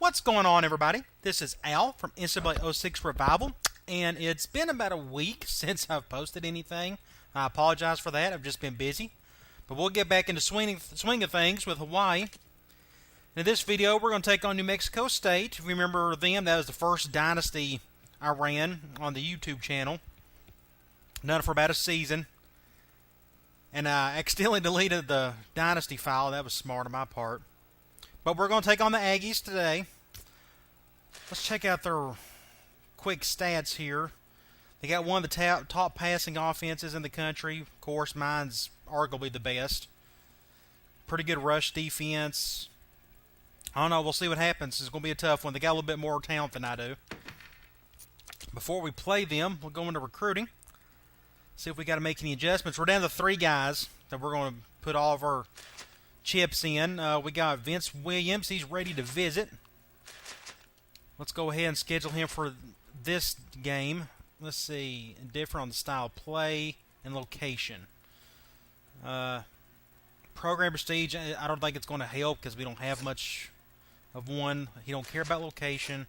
What's going on, everybody? This is Al from NCAA 06 Revival, and it's been about a week since I've posted anything. I apologize for that. I've just been busy. But we'll get back into swing of things with Hawaii. In this video, we're going to take on New Mexico State. If you remember them, that was the first Dynasty I ran on the YouTube channel. Done it for about a season. And I accidentally deleted the Dynasty file. That was smart on my part. But we're going to take on the Aggies today. Let's check out their quick stats here. They got one of the top passing offenses in the country. Of course, mine's arguably the best. Pretty good rush defense. I don't know. We'll see what happens. It's going to be a tough one. They got a little bit more talent than I do. Before we play them, we'll go into recruiting. See if we got to make any adjustments. We're down to 3 guys that we're going to put all of our chips in. We got Vince Williams. He's ready to visit. Let's go ahead and schedule him for this game. Let's see. Different on the style of play and location. Program prestige, I don't think it's going to help because we don't have much of one. He don't care about location.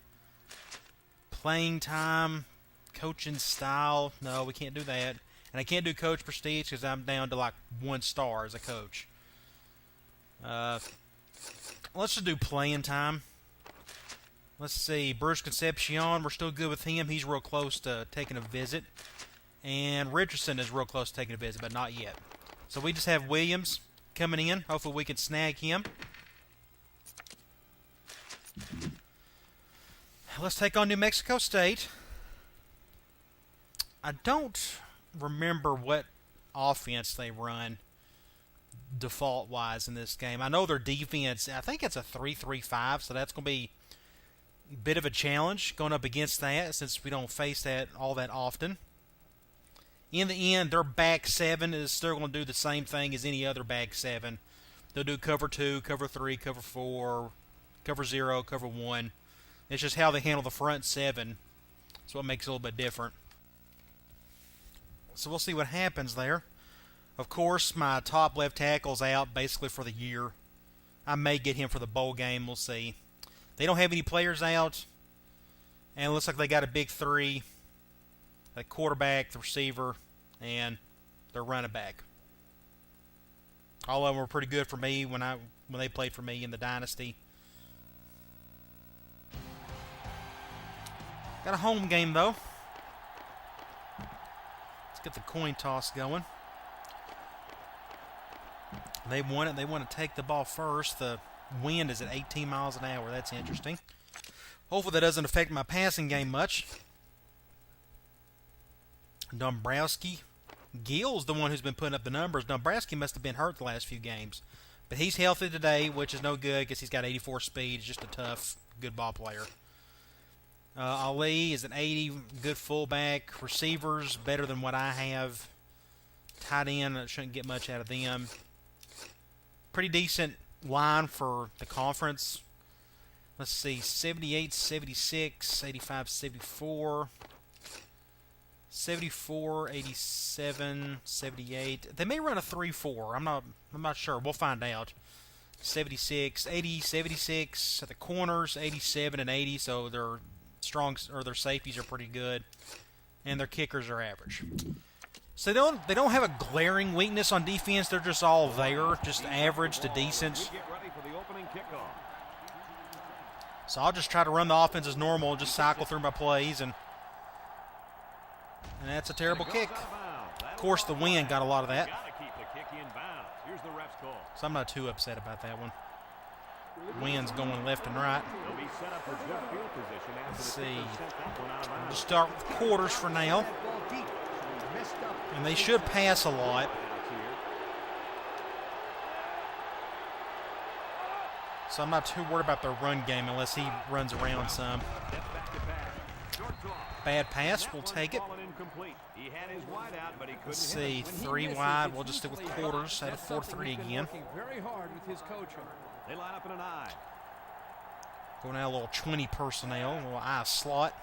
Playing time, coaching style. No, we can't do that. And I can't do coach prestige because I'm down to like 1 star as a coach. Let's just do playing time. Let's see. Bruce Concepcion, we're still good with him. He's real close to taking a visit. And Richardson is real close to taking a visit, but not yet. So we just have Williams coming in. Hopefully we can snag him. Let's take on New Mexico State. I don't remember what offense they run default-wise in this game. I know their defense, I think it's a 3-3-5, so that's going to be a bit of a challenge going up against that since we don't face that all that often. In the end, their back 7 is still going to do the same thing as any other back 7. They'll do cover 2, cover 3, cover 4, cover 0, cover 1. It's just how they handle the front 7. That's what makes it a little bit different. So we'll see what happens there. Of course, my top left tackle's out basically for the year. I may get him for the bowl game. We'll see. They don't have any players out. And it looks like they got a big 3. A quarterback, the receiver, and their running back. All of them were pretty good for me when they played for me in the Dynasty. Got a home game, though. Let's get the coin toss going. They won it. They want to take the ball first. The wind is at 18 miles an hour. That's interesting. Hopefully that doesn't affect my passing game much. Dombrowski. Gill's the one who's been putting up the numbers. Dombrowski must have been hurt the last few games. But he's healthy today, which is no good because he's got 84 speed. He's just a tough, good ball player. Ali is an 80, good fullback. Receivers, better than what I have. Tight end, I shouldn't get much out of them. Pretty decent line for the conference. Let's see, 78, 76, 85, 74, 74, 87, 78. They may run a 3-4. I'm not sure. We'll find out. 76, 80, 76 at the corners, 87 and 80. So their their safeties are pretty good, and their kickers are average. So they don't have a glaring weakness on defense. They're just all there, just average to decent. So I'll just try to run the offense as normal, just cycle through my plays, and that's a terrible kick. Of course, the wind got a lot of that. So I'm not too upset about that one. Wind's going left and right. Let's see. We'll just start with quarters for now. And they should pass a lot. So I'm not too worried about their run game unless he runs around some. Bad pass, we'll take it. Let's see, 3 wide. We'll just stick with quarters at a 4-3 again. Going out a little 20 personnel, a little I slot.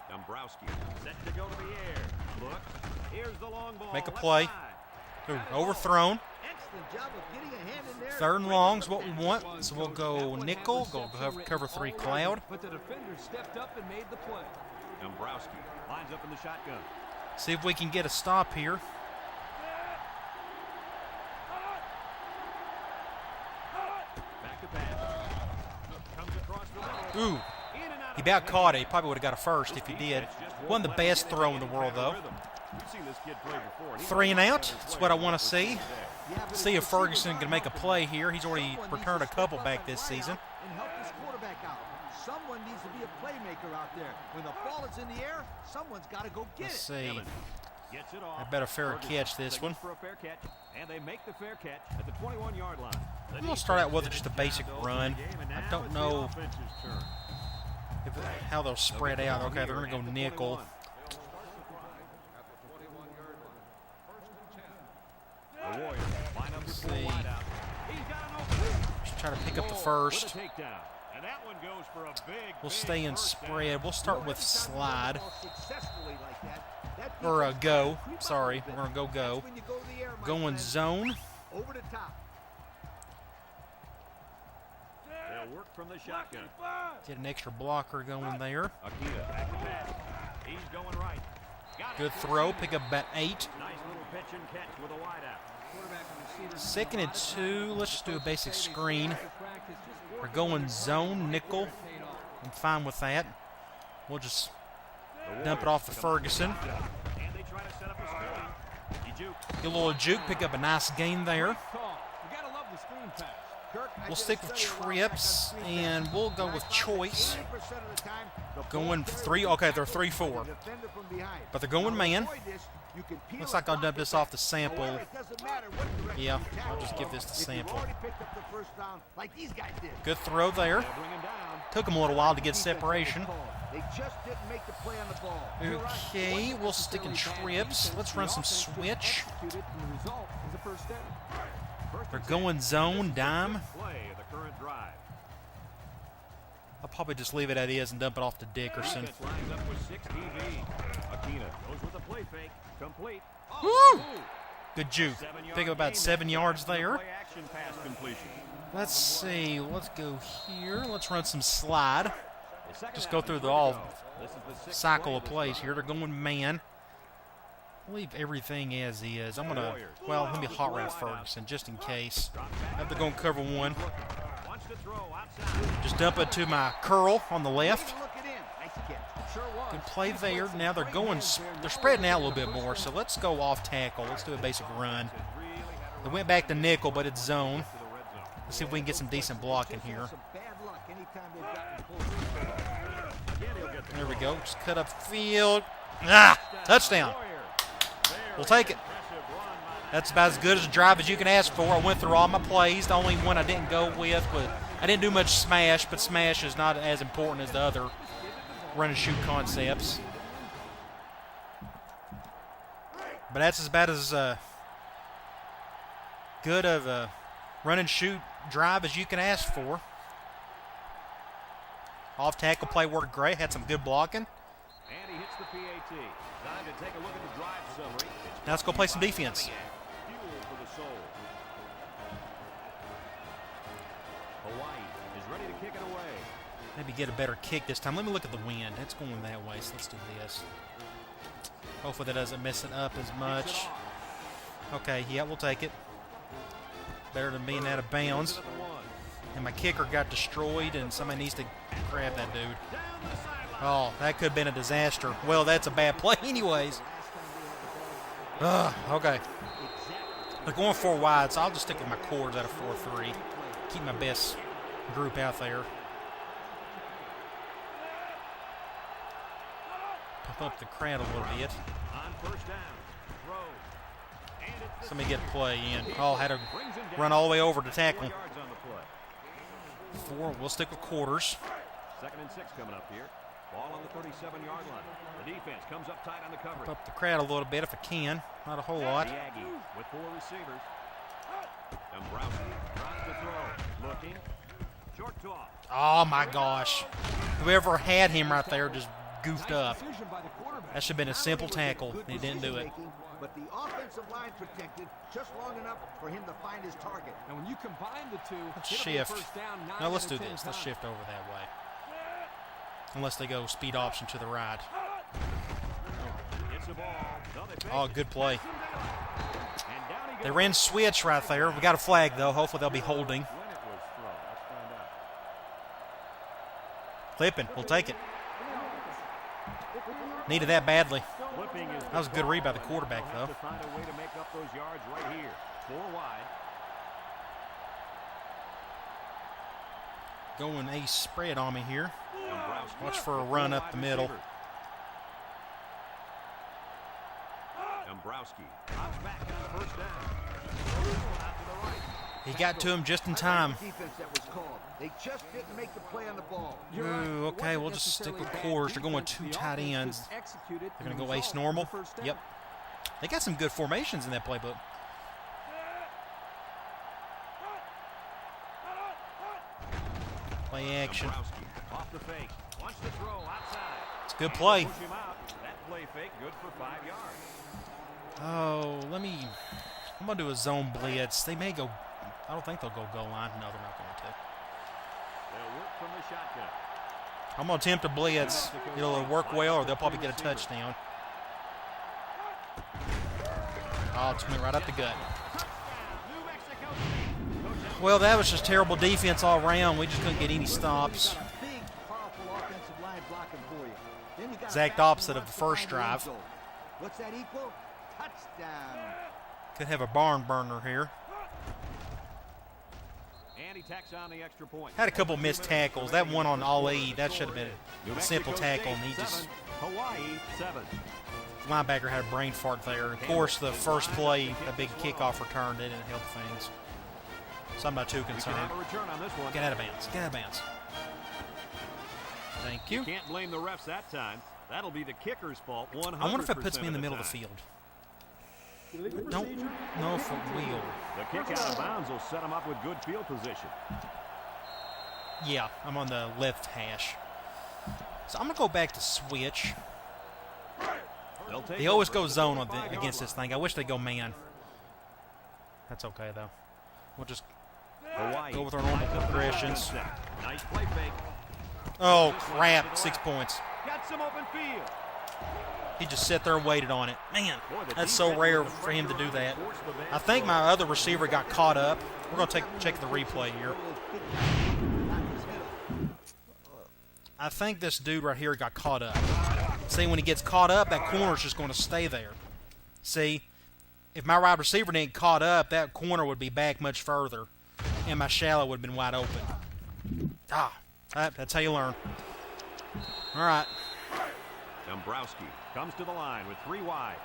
Dombrowski set to go to the air. Look, here's the long ball. Make a play. Overthrown. Third and long is what we want, so we'll go nickel, go cover 3 cloud. But the defender stepped up and made the play. Dombrowski lines up in the shotgun. See if we can get a stop here. Back to pass. Comes across the middle. Ooh, he about caught it. He probably would have got a first if he did. Wasn't the best throw in the world, though. We've seen this kid play before. 3 and out. That's what I want to see. See if Ferguson can make a play here. He's already returned a couple back this season. And help this quarterback out. Someone needs to be a playmaker out there. When the ball is in the air, someone's got to go get Let's it. see. Gets it off. I bet a fair catch this one. For a fair catch, and they make the fair catch at the 21-yard line. I'm going to start out with just a basic run. I don't know how they'll spread out. Okay, they're going to go nickel. The Warriors line up with Let's 4 see. wide out. He's got an open. Just try to pick up the With first. a takedown. And that one goes for a big, We'll big stay in first down. spread. We'll start with slide. Successfully like that. Or a go. Sorry, we're going to go. When you go to the air, my Going friend. zone. Over the top. They'll work from the shotgun. Get an extra blocker going there. Akita back to pass. He's going right. Got Good it. throw. Pick up about 8. Nice little pitch and catch with a wide out. Second and 2. Let's just do a basic screen. We're going zone, nickel. I'm fine with that. We'll just dump it off to Ferguson. And they try to set up a screen. He jukes. Get a little juke. Pick up a nice gain there. Call. You gotta love the screen pass. We'll stick with trips, and we'll go with choice. Going 3. Okay, they're 3-4. But they're going man. Looks like I'll dump this off the sample. Yeah, I'll just give this to sample. Good throw there. Bring him down. Took him a little while to get separation. They just didn't make the play on the ball. Okay, we'll stick in trips. Let's run some switch. They're going zone, dime. Play of the current drive. I'll probably just leave it as is and dump it off to Dickerson. Defense lines up with 6 DB. Akita goes with a play fake. Complete. Woo! Good juke. Pick up about 7 yards there. Play action pass completion. Let's see. Let's go here. Let's run some slide. The second Just half go is through the ready to all go. This is the 6th cycle play of this plays drive. here. They're going man. Leave everything as is. I'm going to, well, let me hot route Ferguson just in case. Have to go and cover 1. Wants to throw outside. Just dump it to my curl on the left. Look it in. Nice catch. Sure was. Good play there. Now they're going, they're spreading out a little bit more, so let's go off tackle. Let's do a basic run. They went back to nickel, but it's zone. Let's see if we can get some decent blocking here. Some bad luck anytime they've gotten close. There we go. Just cut up field. Ah! Touchdown. We'll take it. That's about as good as a drive as you can ask for. I went through all my plays. The only one I didn't go with, but I didn't do much smash, but smash is not as important as the other run and shoot concepts. But that's as bad as good of a run and shoot drive as you can ask for. Off tackle play worked great. Had some good blocking. And he hits the PAT. Time to take a look at the drive summary. Now let's go play some defense. Fuel for the soul. Hawaii is ready to kick it away. Maybe get a better kick this time. Let me look at the wind. It's going that way, so let's do this. Hopefully that doesn't mess it up as much. Okay, yeah, we'll take it. Better than being out of bounds. And my kicker got destroyed, and somebody needs to grab that dude. Oh, that could have been a disaster. Well, that's a bad play anyways. Okay. They're going 4 wide, so I'll just stick with my quarters out of 4-3. Keep my best group out there. Pump up the crowd a little bit. On first down. Throw. And it's the Somebody get a play in. Oh, had to run all the way over to tackle. 4 yards on the play. 4, we'll stick with quarters. 2nd and 6 coming up here. Ball on the 37-yard line. The defense comes up tight on the coverage. Pump up the crowd a little bit if I can. Not a whole lot. The Aggies with 4 receivers. Dombrowski drops the throw. Looking. Short toss. Oh, my gosh. Whoever had him right there just goofed up. That should have been a simple tackle. He didn't do it. but the offensive line protected just long enough for him to find his target. And when you combine the two, Let's it'll be a shift. first down 9 Now let's out do of 10 this. Let's times. shift over that way. Unless they go speed option to the right. It's a ball. No, they fake Oh, it. good play. And down he They goes. ran switch right there. We got a flag, though. Hopefully they'll be holding. When it was thrown. Let's find out. Clipping. We'll take it. Needed that badly. Flipping is That was a good read by the quarterback, They'll have though. to find a way to make up those yards right here. 4 wide. Going a spread on me here. Dombrowski. Watch for a run up the middle. Dombrowski drops back on first down. Out to the right. He got to him just in time. Defense that was called. They just didn't make the play on the ball. You're right. Ooh, It okay, wasn't we'll just stick with necessarily bad cores. They're going defense. 2 The tight offense ends. just executed They're going and to go ace resulted normal. in the first down. Yep. They got some good formations in that playbook. Play action. Dombrowski off the fake. Wants to throw outside. It's a good And play. push him out. That play fake good for 5 yards. Oh, I'm going to do a zone blitz. They may go, I don't think they'll go goal line. No, they're not going to. They'll work from the shotgun. I'm going to attempt a blitz. It'll work well, or they'll probably get a touchdown. Oh, it's went right up the gut. New Mexico State. Well, that was just terrible defense all around. We just couldn't get any stops. Big, powerful offensive line blocking for you. Then you got Exact a fast opposite of run the to first find the end drive. zone. What's that equal? Touchdown. Could have a barn burner here. And he tacks on the extra point. Had a couple missed tackles. That one on Ali, that should have been New a simple Mexico tackle, State and he just 7, Hawaii 7. linebacker had a brain fart there. Of course, the first play, a big kickoff return, they didn't help things. So I'm not too We can concerned. have a return on this one. Get out of bounds. Get out of bounds. Thank you. Can't blame the refs that time. That'll be the kicker's fault. 100% I wonder if it puts me in the middle of the time. field. Don't know if it will. The kick out of bounds will set him up with good field position. Yeah, I'm on the left hash. So I'm going to go back to switch. They'll take They always over go at the zone on 35-yard against line. this thing. I wish they'd go man. That's okay, though. We'll just Hawaii go with our normal lines up the progressions. defense. Nice play fake. Oh, crap. 6 points. Got some open field. He just sat there and waited on it. Man, Boy, the that's so defense rare with the for him to do pressure on that. forced the bad I think throw. my other receiver got caught up. We're going to check the replay here. I think this dude right here got caught up. See, when he gets caught up, that corner's just going to stay there. See, if my wide receiver didn't caught up, that corner would be back much further, and my shallow would have been wide open. That's how you learn. All right. Dombrowski comes to the line with 3 wide.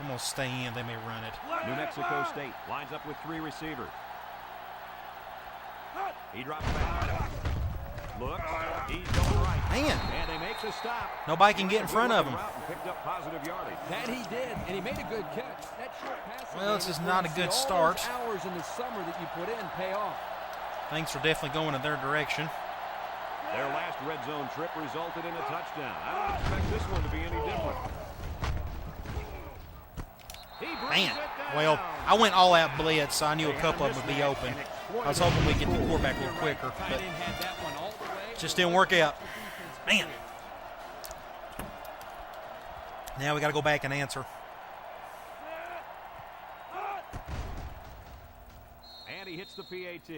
I'm going to stay in. They may run it. New Mexico State lines up with 3 receivers. He drops back. Looks. He's going right. Man, And they make the stop. nobody can get in front of him. Route and picked up positive yardage. That he did, and he made a good catch. That short passing Well, this game is where not you a see good all start. those hours in the summer that you put in pay off. Things are definitely going in their direction. Their last red zone trip resulted in a touchdown. I don't expect this one to be any different. He brings Man, it down. well, I went all out blitz, so I knew a couple of them would be open. I was hoping we'd get the quarterback a little quicker, Tight but end had that one all the way. it just didn't work out. Man. Now we got to go back and answer. And he hits the PAT.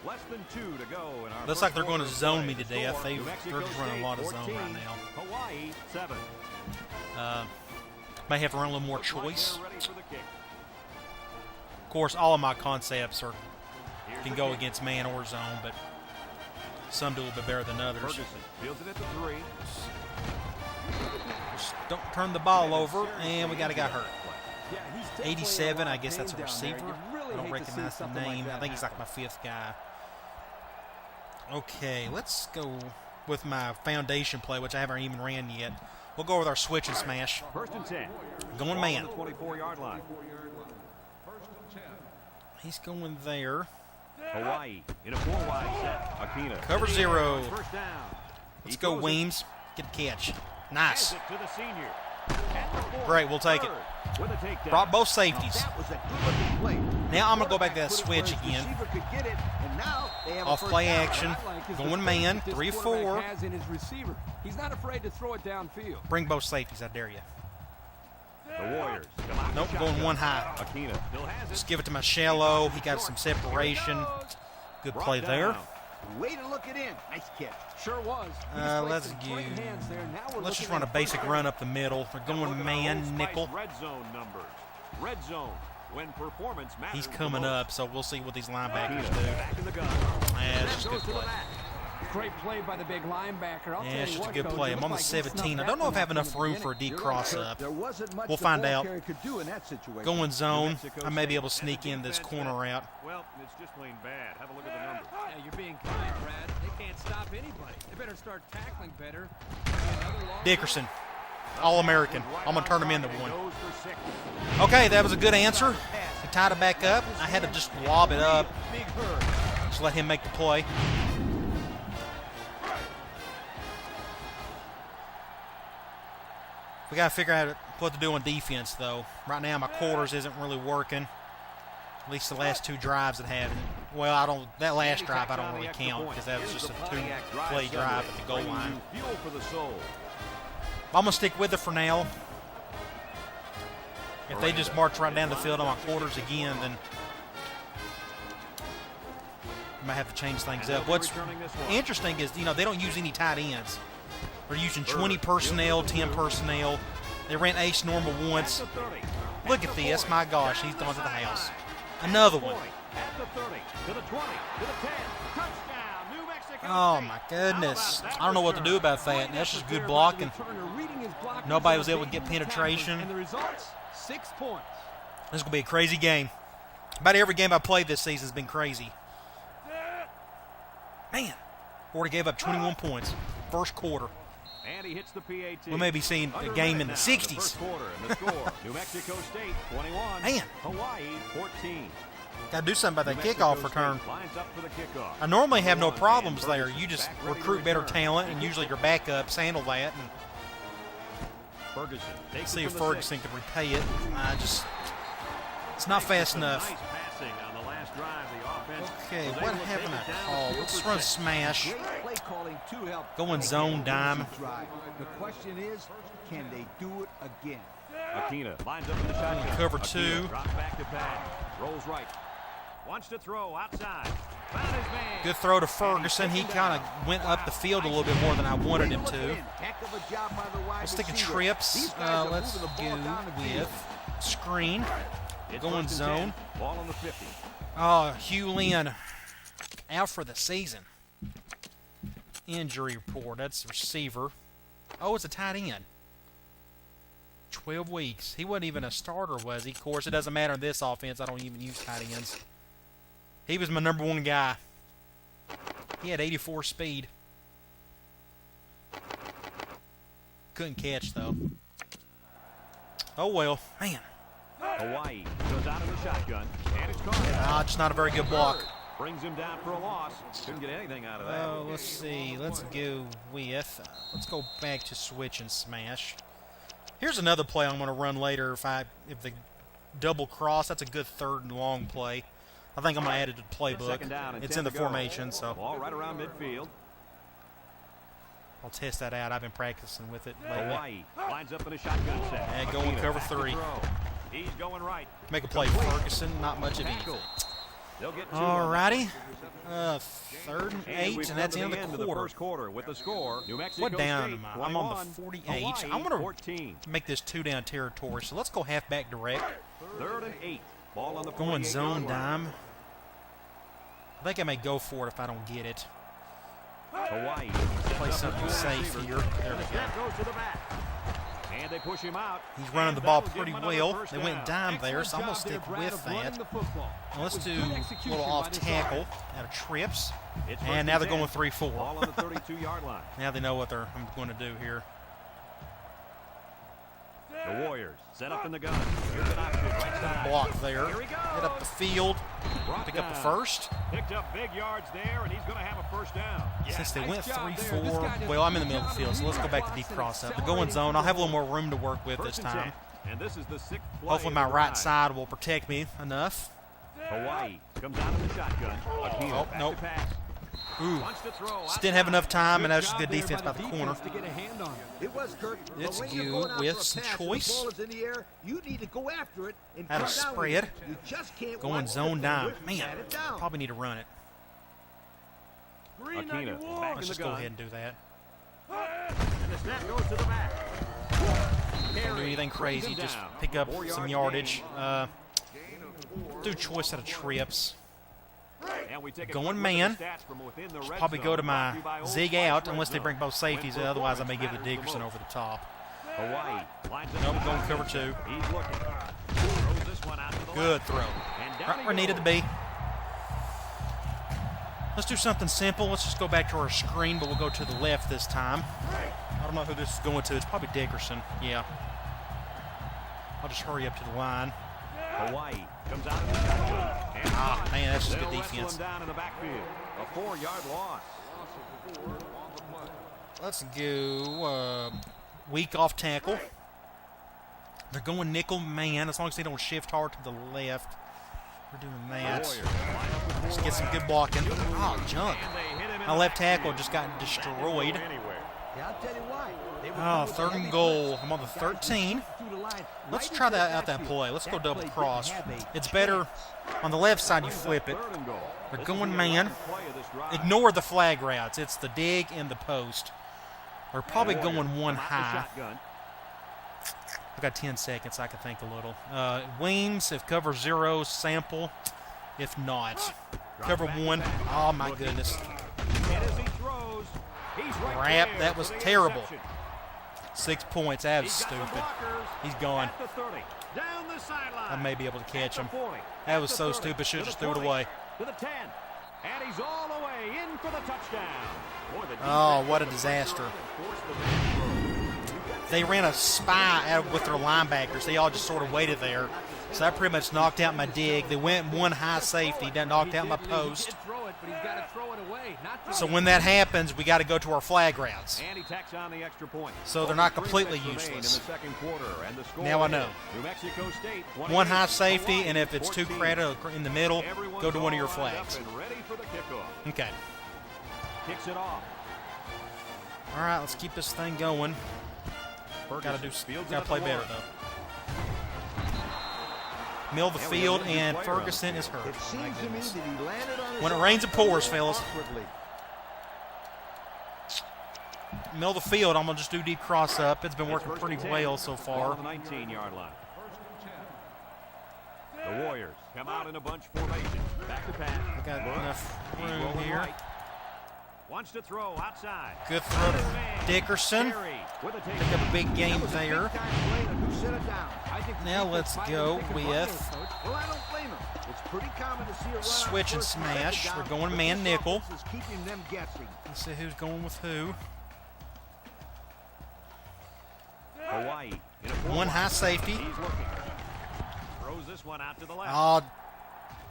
Less than 2 to go in our Looks first like they're going to quarter of zone play. me to death. Score, New They're Mexico just running a lot of State zone 14, right now. Hawaii 7. May have to run a little more Looks like choice. they're ready for the kick. Of course, all of my concepts Here's can the go kick. against man or zone, but some do a little bit better than others. Ferguson fields it at the 3. Just don't turn the ball over, and we got a guy hurt. Yeah, he's definitely 87, a lot I of guess that's a pain down there. receiver. You really I don't hate to see recognize the something like name. that I think he's like happen. my 5th guy. Okay, let's go with my foundation play, which I haven't even ran yet. We'll go with our switch and smash. First and 10. Going Ball man. on the 24-yard line. He's going there. Hawaii in a 4-wide set. Akina. Cover 0. First down. Let's He go, throws it. Weems. Get a catch. Hands Nice. it to the senior. At Great, we'll take it. With a takedown. Brought both safeties. That was a good-looking play. Now I'm going to go back to that Quarterback put it where switch his again. receiver could get it, and now they have a Off first play down. action. What I like is the Going faith man. that this 3-4. quarterback has in his receiver. He's not afraid to throw it downfield. Bring both safeties, I dare you. The Warriors come out Nope, with going shotgun. one high. Akina still has it. Just give it to my shallow. He got some separation. Good Brought play there. down. Way to look it in. Nice catch. Sure was. He Let's displayed some great go. hands there. Now we're Let's just looking run a at basic first run up the middle. They're And look going at our man, Old Spice nickel. Red zone numbers. Red zone. When performance matters He's the coming most. up, so we'll see what these linebackers Akina do. back in the gun. Yeah, it's just Goes good to the play. back. Great play by the big linebacker. I'll Yeah, tell it's you just a what, good Coach, play. it I'm on the looked like he 17. I snuck don't know if I have that one enough from room the for a beginning. deep You're right, cross Kirk. up. There wasn't much We'll the find ball out. carrier could do in that situation. Going zone. Mexico I may be State able to and sneak the in this defense corner that- route. Well, it's just plain bad. Have a look at the numbers. Yeah, you're being kind, Brad. They can't stop anybody. They better start tackling better. Another long Dickerson, All-American. I'm going to turn him into And one. goes for 6. Okay, that was a good answer. He tied it back up. I had to just lob it up. Big hurt. Just let him make the play. We got to figure out what to do on defense, though. Right now, my quarters isn't really working. At least the last two drives that haven't. Well, I don't. That last drive I don't really count because that was just a two-play drive at the goal line. Fuel for the soul. I'm gonna stick with it for now. If they just march right down the field on my quarters again, then I might have to change things up. What's interesting is, they don't use any tight ends. They're using 20 personnel, 10 personnel. They ran ace normal once. Look at this. My gosh, he's gone to the house. Another one. At the 30, to the 20, to the 10. Touchdown, New Mexico Oh, State. my goodness. How about that I don't know what to do return? about that. That's just good Returner blocking. reading his blockers Nobody on was a able to big get tackle, penetration. And the results, 6 points. This is going to be a crazy game. About every game I played this season has been crazy. Man, Florida gave up 21 points first quarter. And he hits the PAT. We may be seeing a Under game in minute the now 60s. first quarter and the score. New Mexico State 21. Man. Hawaii 14. Got to do something about that New Mexico kickoff State return. lines up for the kickoff. I normally have no Number one, problems and there. Ferguson You just back ready to recruit better return. talent, and usually your backups handle that. And Ferguson takes see it if from the Ferguson 6. can repay it. It's not fast Some enough. Nice passing on the last drive. The offense Okay, was what able to haven't take I it down called? field Let's for run 6. smash. Great play calling to help. Going make zone it dime. an easy drive. The question is, can they do it again? Akina lines up in the shotgun. Cover Akina 2. drops back to pass. Rolls right. Wants to throw outside. Found his man. Good throw to Ferguson. He kind of went up the field a little bit more than I wanted him to. Heck of a job by the wide Let's take a receiver. trips. These guys are Let's moving the go ball down the field. with screen. It's Going 1st and zone. 10. Ball on the 50. Oh, Hugh Lynn out for the season. Injury report. That's the receiver. Oh, it's a tight end. 12 weeks. He wasn't even a starter, was he? Of course, it doesn't matter in this offense. I don't even use tight ends. He was my number one guy. He had 84 speed. Couldn't catch, though. Oh, well. Man. Hawaii goes out of the shotgun. And it's caught. Ah, just not a very good block. Brings him down for a loss. Couldn't get anything out of that. Oh, let's see. Let's go with. Let's go back to switch and smash. Here's another play I'm going to run later. If the double cross, that's a good third and long play. I think I'm going to add it to the playbook. Second down and It's 10 in the to go. formation, so Ball right around midfield. I'll test that out. I've been practicing with it lately. Hawaii lines up in a shotgun set. And going Akina cover back to 3. throw. He's going right. Make a play, Ferguson. Not much of anything. They'll get 2 Alrighty. Third and 8, we've and that's come the to end of of the the quarter. first quarter with the score. New Mexico What down State, am I? I'm on the 21, 48. Hawaii, I'm going 14. to make this 2-down territory, so let's go halfback direct. 3rd and 8. Ball on the Going 48-yard zone line. dime. I think I may go for it if I don't get it. Hawaii Play sets up something a safe receiver. here. There And we the go. snap goes to the back. And they push him out. He's running And the ball that'll give pretty him another well. first They went down. dime there, so I'm going to stick with that. Now let's do a little off tackle out of trips. It's And 1st now they're 10. going 3-4. Ball on the 32-yard line. Now they know what I'm going to do here. The Warriors set up in the gun. Here's an option. Right side. Block there. Here he goes. Get up the field. Brought Pick up the down. first. Picked up big yards there, and he's going to have a first down. Since they went nice job 3-4, there. This guy well, I'm in the did a middle of the good field, so let's go back to job. deep He's cross up. The accelerating going zone, I'll have a little more room to work with this First and 10. time. And this is the sixth play Hopefully of my the right drive. side will protect me enough. Hawaii comes out of the shotgun. Aquino Oh, back nope. to pass. Ooh, Wants to throw just didn't have enough time, and that's just Job good there defense by the defense corner. to get a hand on him. It was, Kirk. But It's when you're you going out with for a some pass and choice. The ball is in the air. You need to go after it and Had a come down with spread. it. You just can't Going watch zone the dime. finger. Man, Pat it down. probably need to run it. Aquino back Let's in the just go gun. ahead and do that. And the snap goes to the back. Don't do anything crazy, just pick up some yardage. Do choice out of trips. And we take a Going quick look man. at the stats from within the red Probably zone. go to Brought my to you by Old zig Spice out Red unless they Zone. bring both safeties. When Otherwise, I may performance give it to matters the Dickerson most. over the top. Hawaii lines up Nope, the going back. cover two. He's looking. Throws this one out to the Good left. throw. And down Right he where it needed to goes. be. Let's do something simple. Let's just go back to our screen, but we'll go to the left this time. I don't know who this is going to. It's probably Dickerson. Yeah. I'll just hurry up to the line. Hawaii comes out of the shotgun. And Ah, man, that's just good they'll wrestle defense. him down in the backfield. A 4-yard loss. Let's go weak off tackle. They're going nickel man as long as they don't shift hard to the left. We're doing that. Warriors line up with Just four get some guys. good blocking. Oh, junk. And they hit him in My the left tackle backfield. just got destroyed. Yeah, I'll tell you why. They were Oh, coming with third heavy and goal. pressure. I'm on the Guys 13. were through the line Let's right try into the that backfield. play. Let's go That double play cross. didn't have a It's better chance. on the left side. You flip it. Third and goal. They're This going is the man. 11th play of this drive. Ignore the flag routes. It's the dig and the post. We're probably Warriors going one come out the high. shotgun. I've got 10 seconds. I can think a little. Wings, if cover 0, sample. If not, cover 1. Oh, my goodness. And as he throws, he's right Crap, there that for was the terrible. interception. 6 points. That was He's got the stupid. blockers He's gone. at the 30. Down the sideline. I may be able to catch At him. the 40. That At was the so 30. stupid. Should To have just the threw it 20. away. To the 10. And he's all the way in for the touchdown. Boy, the Oh, defense what a was disaster. forced the man to throw. They ran a spy out with their linebackers. They all just sort of waited there. So that pretty much knocked out my dig. They went one high safety. That knocked out my post. He did throw it, but he's got to throw it away. Not to So the when that happens, we got to go to our flag routes. And he tacks on the extra point. So they're not Only 3 completely minutes remain useless. In the second quarter, and the score Now I is know. New Mexico State, One high 28, safety, Hawaii, and if it's too 14. crowded in the middle, Everyone's go to one of your all lined up flags. and ready for the kickoff. Okay. Kicks it off. All right, let's keep this thing going. Got to play better though. Middle of the And we field, have a new and player on the Ferguson is hurt. It seems to me that he landed on his When it own rains, it pours, and fellas. awkwardly. Middle of the field, I'm gonna just do deep cross up. It's been It's working first pretty and 10. well so Ball far. on the 19-yard line. The Warriors come out in a bunch formation. Back to pass. We got Look. enough He's room rolling here. right. Wants to throw outside. Good throw to Man. Dickerson. Terry with a Pick up a big game there. Big time play to who set it down. I think the Now defense let's finally go taking with Barnio's coach. Well, I don't blame him. It's pretty common to see a run on switch and first second smash. down, We're going but man this nickel. offense is keeping them guessing. Let's see who's going with who. Hawaii in a One high safety. He's looking. Throws this one out to the left. Oh,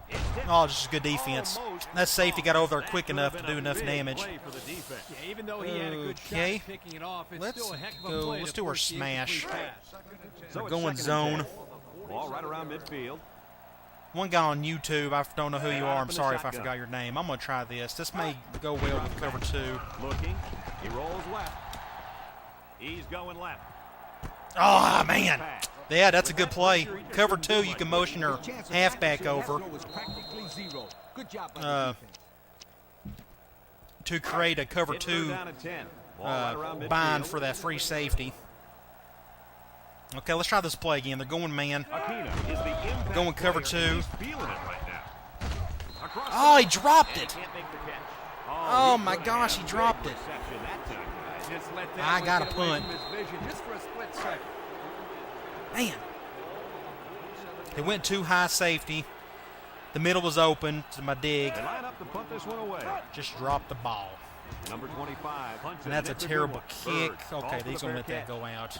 It's tipped. just good defense. Almost. That safety got over there That quick could enough have to been do a enough big damage. play for the defense. Yeah, even though he had a good shot Okay. at picking it off, it's Let's still a heck of a go- play let's to do our force the smash. incomplete pass. So it's going second and zone. 10. Ball right around midfield. One guy on YouTube, I don't know who you are. I'm Up in the sorry if I shotgun. forgot your name. I'm going to try this. This may go well with cover 2. Looking. He rolls left. He's going left. Oh, man. Pass. Yeah, that's a good play. Cover 2, you can motion your Chance of halfback accuracy over was practically zero. Good job by the Uh, defense. to create a cover It's third 2 down and 10. Ball right around bind midfield. for that free safety. Okay, let's try this play again. They're going man. Aquino is the impact Going cover player, 2. He's feeling it right now. Across Oh, the he dropped it. can't make the catch. Oh, he my could've gosh, had he a dropped big it. reception that time. Just let that I one got get a away punt. from his vision just for a split second. Man. They went too high safety. The middle was open to my dig. They line up to punt this one away. Just dropped the ball. Number 25 punts And it. that's a It's good terrible one. kick. Bird, ball Okay, for he's the going to let fair that catch. go out.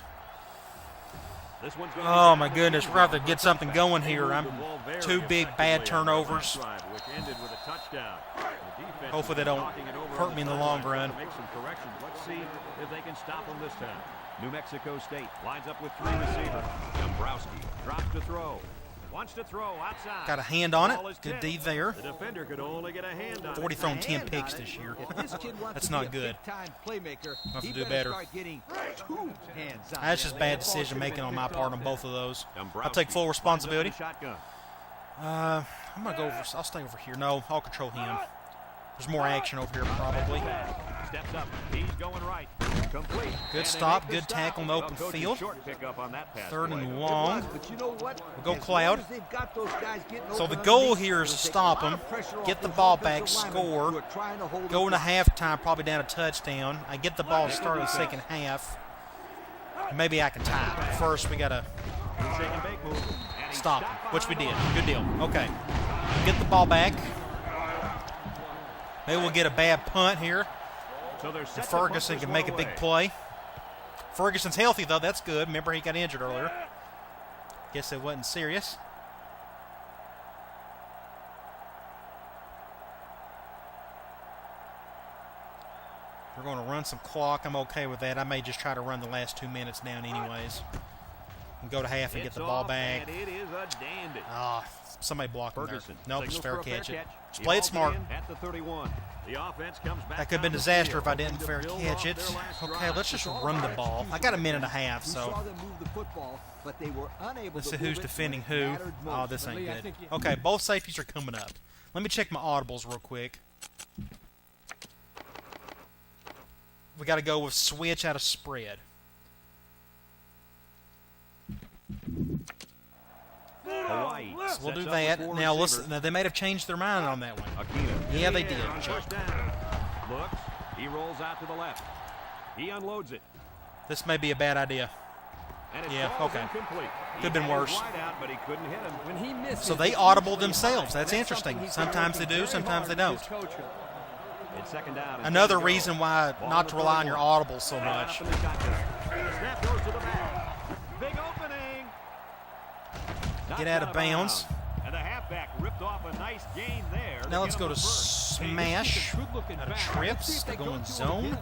This one's gonna Oh, be my down goodness. the We're going to have to field. get something going They here. moved I'm the ball very 2 big bad effectively on that turnovers. last drive, which ended with a touchdown. The defense Hopefully they has been don't talking it over hurt on me in the sideline, long run. trying to make some corrections. Let's see if they can stop them this time. New Mexico State lines up with 3 receivers. Dombrowski drops to throw. Wants to throw outside. Got a hand on Ball it. is Good tipped. D there. The defender could only get a hand on 40 it. thrown A 10 hand picks on it. this year. If this kid wants That's to not be a good. big-time playmaker, Have to he do better better. start getting 2 hands on That's it. just bad decision making on my part on both of those. I'll Dombrowski take full lines up responsibility. in the shotgun. I'm going to go over. I'll stay over here. No, I'll control him. There's more action over here probably. Steps up. He's going right. Complete. Good And they stop, make the good stop. tackle in the open Well, coach's field. short pickup on that pass 3rd play. and long. But you know what? We'll go As Cloud. long as they've got those guys getting So open the goal underneath, here is to it'll take stop a lot them, of pressure get off the those ball offensive back, linemen score, who are trying to hold go the into clock. halftime, probably down a touchdown. I get the ball started in the second half. Maybe I can tie. But first, we got to Shake and bake move. And he's stop stopped him, which we did. behind the Good deal. Okay. Get the ball back. Maybe we'll get a bad punt here. line. So they're And set to Ferguson punt can this make a one big away. play. Ferguson's healthy, though. That's good. Remember, he got injured earlier. Guess it wasn't serious. We're going to run some clock. I'm okay with that. I may just try to run the last 2 minutes down anyways. And go to half and get It's the ball off, back. and it is a dandy. Ah, somebody blocked him there. Ferguson Nope, just signals fair for a catch it. He Just play it hauls smart. in at the 31. The offense comes back That could have been down the disaster field, if I didn't hoping to fair build catch off it. their last Okay, drive. let's just run the ball. I got a minute and a half, We so saw them move the football, but they were unable let's to see move who's it defending when it who. mattered Oh, most. this ain't Lee, I good. think you- Okay, both safeties are coming up. Let me check my audibles real quick. We got to go with switch out of spread. Hawaii. So we'll sets do up that. with 4 Now, receivers. listen, now, they might have changed their mind on that one. Aquino. Yeah, they did. First down. Looks. He rolls out to the left. He unloads it. This may be a bad idea. And it Yeah, falls okay. incomplete. He Could've been had his worse. wide out, but he couldn't hit him. When he misses, So they it's audible usually themselves. high. That's interesting. something he's Sometimes been they do, working sometimes they very hard don't. with his coach on. It's second down. and Another 10 to go. reason why Ball not on to the rely on your 31. audibles so Line much. up in the shotgun. The snap goes to the back. Big opening. Knocked Get out of bounds. And the halfback ripped off a nice gain there. Now let's get go him to the first. smash Good-looking out of back. trips. Let's see if They're they go going to him zone. again.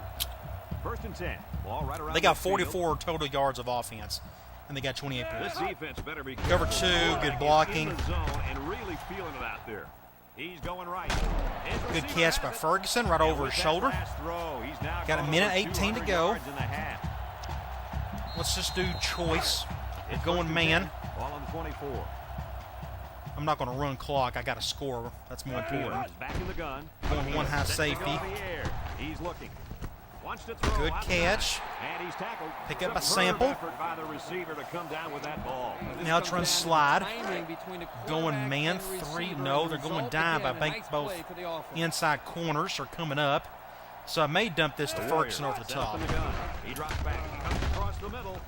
First and 10. Ball right around They got midfield. 44 total yards of offense, and they got 28 This points. defense better be Cover careful. two, good Quarterback is blocking. in the zone and really feeling it out there. He's going right. His Good receiver catch has by it. Ferguson right And over with his that shoulder. last throw, he's now Got a gone minute over 18 to 200 go. yards in the half. Let's just do choice. It's Going first and man. 10. Ball on the 24. I'm not going to run clock. I got to score. That's more important. Is back in the gun. Going one high Set to go safety. in the air. He's looking. Wants to throw Good outside. catch. And he's tackled. Pick up a Superb sample. effort by the receiver to come down with that ball. Now it's run slide. Timing between the Going quarterback man and the three. receiver. No, they're going Result, dime. I again, a think nice both play for the offense. inside corners are coming up. So I may dump this to The Ferguson Warriors over the set up top. in the gun. He drops back. Comes across the middle.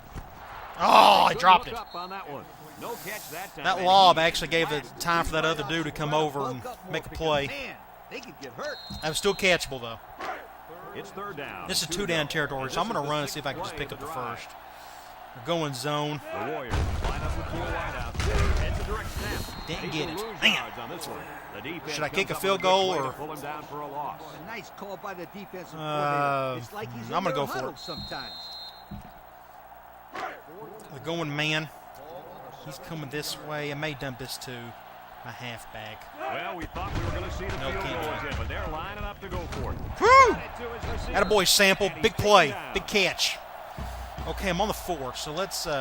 Oh, I Good dropped look it. up on that one. No catch that time. That And lob he actually gave the flat. time for that other dude to come over and make a play. Man, they could get hurt. I'm still catchable, though. It's third down. This is Two to two-down go. territory, And so I'm this going is to the run and see if I can sixth just pick play up the of drive. first. We're going zone. The Warriors line up with four wideouts. It's a direct snap. Didn't He's get gonna it. lose Dang it. yards on this one. The defense Should I kick comes a up field with good goal play to or- pull him down for a loss? A nice call by the defensive Uh, coordinator. It's like he's I'm gonna in their go for huddle it. sometimes. We're going man. He's coming this way. I may dump this to my halfback. Well, we thought we were going to see the No, field can't do goals it. in, but they're lining up to go for it. Woo! Got it to his receiver. Attaboy sample. And he's Big taken play. down. Big catch. Okay, I'm on the 4, so let's... do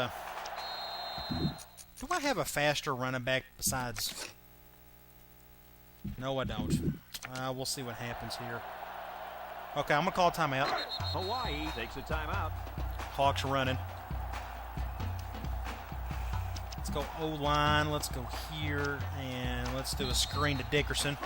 I have a faster running back besides... No, I don't. We'll see what happens here. Okay, I'm going to call a timeout. Hawaii takes a timeout. Clock's running. Let's go O-line. Let's go here, and let's do a screen to Dickerson.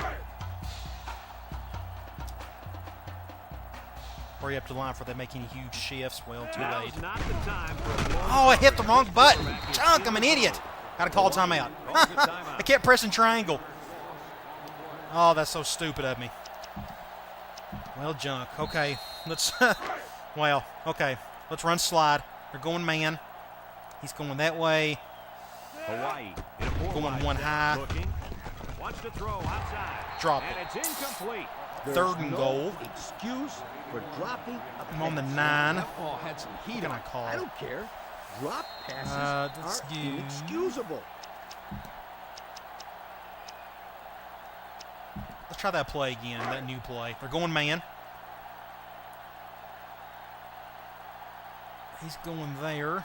Hurry up to the line before they make any huge shifts. Well, too late. Now's not the time for a long Oh, I hit the wrong button. Junk, I'm an idiot. Got to call a timeout. I kept pressing triangle. Oh, that's so stupid of me. Well, junk. Okay, let's... well, okay. Let's run slide. They're going man. He's going that way. Hawaii in a Going one high. Looking. Wants to throw outside. Drop and it. it's incomplete. Third and goal. Excuse for dropping a I'm on the pass. 9. That ball had some heat What can on I it. call? I don't care. Drop passes that's are you. inexcusable. Let's try that play again, that new play. They're going man. He's going there.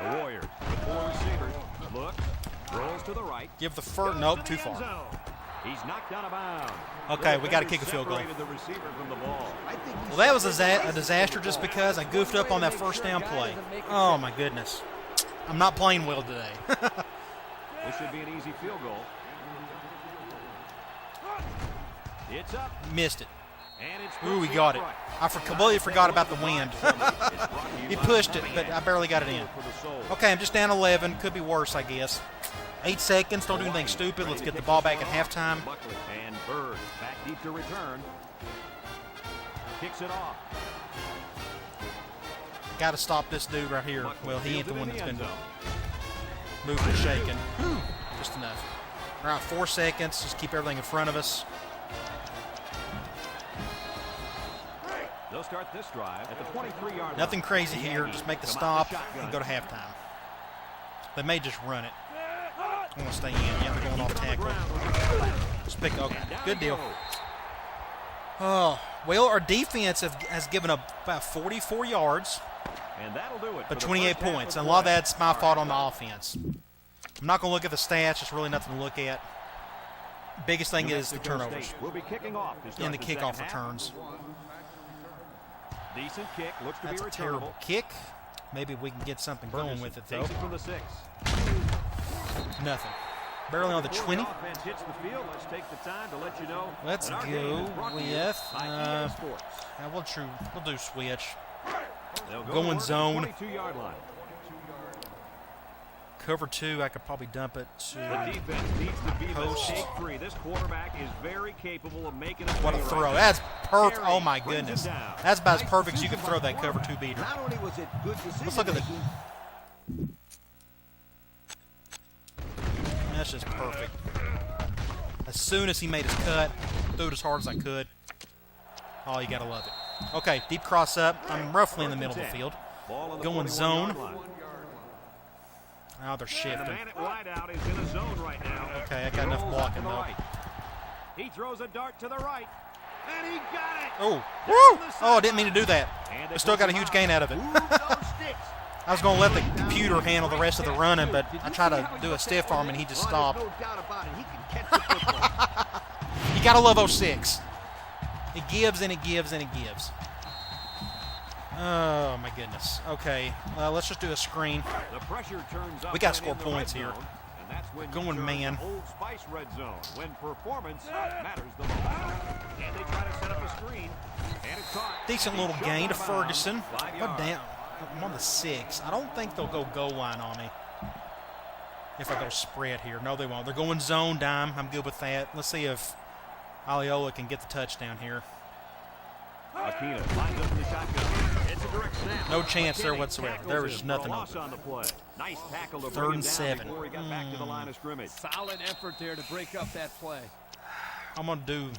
The Warriors with 4 receivers. Looks. Rolls to the right. Give the first. Goes Nope, to too the end far. zone. He's knocked out of bounds. Okay, we got to Defenders kick a field goal. separated the receiver from the ball. I think Well, that was a disaster just because I goofed up on that first down play. Oh, my goodness. I'm not playing well today. This should be an easy field goal. It's up. Missed it. And it's Ooh, we got it. I completely forgot about the wind. He pushed it, but I barely got it in. Okay, I'm just down 11. Could be worse, I guess. 8 seconds. Don't do anything stupid. Let's get the ball back at halftime. Buckley and Bird back deep to return. Kicks it off. Got to stop this dude right here. Buckley Well, he ain't the fields one it that's in been the end zone. moving and shaking. Just enough. Around 4 seconds. Just keep everything in front of us. They'll start this drive at the 23-yard line. Nothing crazy here. Just make the Come out stop the shotgun. and go to halftime. They may just run it. I want to stay in. Yeah, they're going off tackle. Just pick. Okay, good deal. Oh, well, our defense has given up about 44 yards, And that'll do it. but for the 28 first half points. of And a lot of play. that's my fault on the offense. I'm not going to look at the stats. There's really nothing to look at. Biggest thing New is the Mexico turnovers State will be kicking off to start and the second kickoff half. returns. Decent kick. Looks to That's be a returnable. terrible kick. Maybe we can get something going with it, though. Takes it from the 6. Nothing. Barely on the Before 20. offense hits the field, let's take the time to let you know Let's that our go game is brought to you with, by EA Sports. We'll do switch. They'll going to work zone. at the 22-yard line. Cover 2, I could probably dump it The to defense needs to be Post. mistake-free. This quarterback is very capable of making a what a play throw. right That's perfect. Carey Oh, my brings him goodness. down. That's about as perfect as you can throw that cover 2 beater. Not only was it good decision Let's look at making, That's just perfect. As soon as he made his cut, threw it as hard as I could. Oh, you got to love it. Okay, deep cross up. I'm roughly in the middle of the field. Ball on the Going 41-yard zone. line. Oh, they're And the shifting. man at wideout is in a zone right now. Okay, I got enough Rolls blocking, out to the though. right. He throws a dart to the right. And he got it. Oh, Down woo! the Oh, I didn't mean to do that. And I still got a huge gain out of it. move those sticks. I was going to let the computer handle the rest of the running, but I tried to do a stiff arm and he just Oh, stopped. there's no doubt about it. He can catch the football. You got to love 06. It gives and it gives and it gives. Oh, my goodness. Okay, let's just do a screen. The pressure turns up We gotta and score in the points red here. zone, and that's when Going you turn man. to Old Spice red zone when performance matters the most. And they try to set up a screen, and it's caught. Decent And little he's gain to shoved out of bounds. Ferguson. 5 But yards. down. I'm on the 6. I don't think they'll go goal line on me if I go spread here. No, they won't. They're going zone dime. I'm good with that. Let's see if Aliola can get the touchdown here. Aquina lines up in the shotgun. It's a direct snap. No chance there McKinney whatsoever. tackles There was him for nothing a loss open. on the play. Nice tackle to Third bring him and down 7. before he got back to the line of scrimmage. Solid effort there to break up that play. I'm gonna do